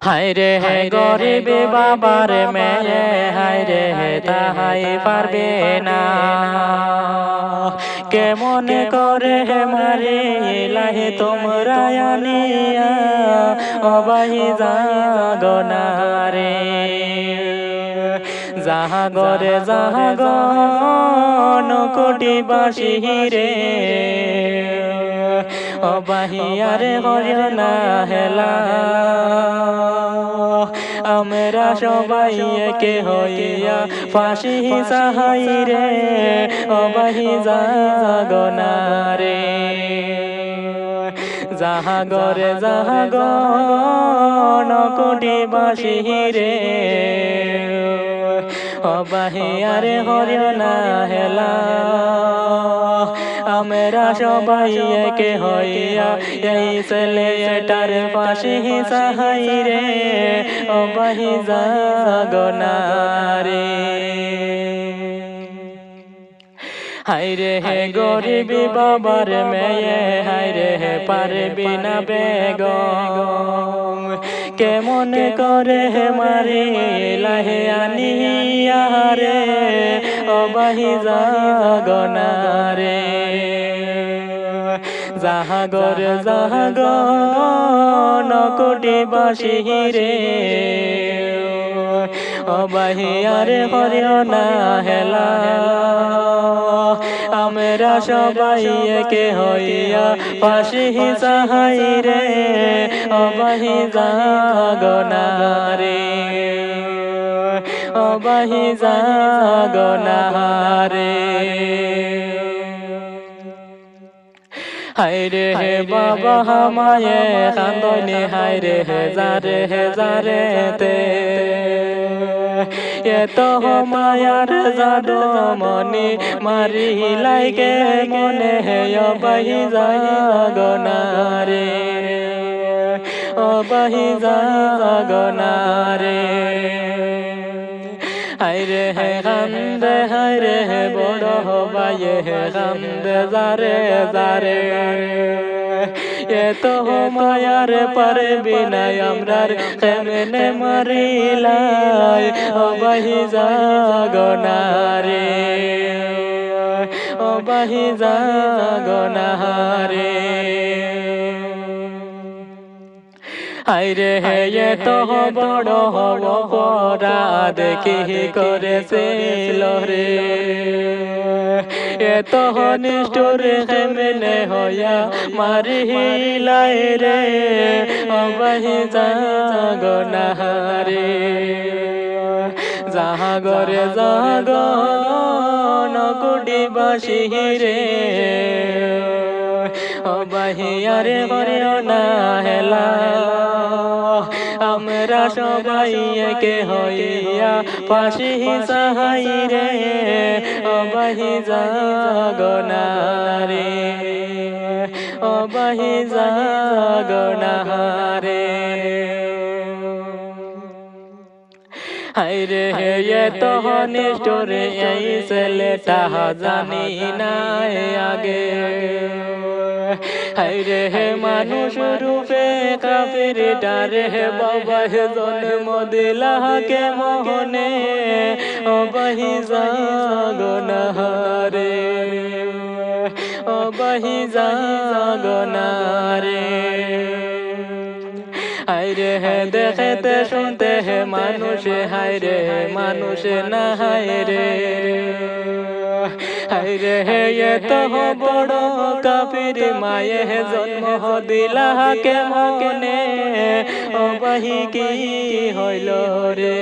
হায় রে হে গরিব বাবার মেয়ে, হায় রে হে তাহাই পারবে না। কেমন করে হে মারিলাহে তোমরা আনিয়া, অবাহি জাগনা রে। জাহাগরে জাহাগন কোটি বাসি রে, অবাহিয়ারে হরিয় না হেলা। আমরা সবাই একে হইয়া ফাঁসি সাহাই রে, অবাহি জাগনা রে। জাহাগরে জাহাগন কোটি বাসি রে, অবাহিয়ারে হরিয় না হেলা। আমরা সবাই একে হইয়া এই ছেলেটার ফাঁসি সাহাই রে, অবাহি জাগনা রে। হায় রে হে গরিব বাবার মেয়ে, হায় রে হে পারবি না বেগম। কেমন করে হে মারিলাহে আনিয়া রে, অবাহি জাগনা রে। জাহাগর জাহাগন কোটি বাসি রে, অবাহিয়ারে হরিয় না হেলা। আমরা সবাই একে হইয়া ফাঁসি সাহাই রে, অবাহি জাগনা রে, অবাহি জাগনা রে। হায় রে হে বাবা মায়ে কান্দনি, হায় রে হে যারে তে। এত মায়ার জাদু মনি মারিলাই কে মনে হে, অবাহি জাগনা রে, অবাহি জাগনা রে। হায় রে হে কান্দে, হায় রে হে বড় হবায়ে হে কান্দে যারে যারে। এত মায়ার পারবি না আমরার কেমনে মারিলাই, অবাহি জাগনা রে, অবাহি জাগনা রে। হায় রে হে এত বড় অপরাধ কি করেছিল রে, এত নিষ্ঠুর কেমনে হইয়া মারিলাই রে, অবাহি জাগনা রে। জাহাগরে জাগন কোটি বাসি রে, অবাহিয়ারে হরিয় না হেলা। আমরা সবাই একে হইয়া ফাঁসি সাহাই রে, অবাহি জাগনা রে, অবাহি জাগনা রে। হায় রে হে এত নিষ্ঠুর এই ছেলেটা জানি না আগে। হায় রে হে মানুষ রূপে কাফিরটার হে বাবা হে জন্ম দিলা কে মোহনে, অবাহি জাগনা রে, অবাহি জাগনা রে। হায় রে হে দেখতে শুনতে হে মানুষ, হায় রে মানুষ না হায় রে। হায় রে হে এত বড় কাফির মায়ে হে জন্ম দিলা কে মনে, অবাহি কি হইল রে।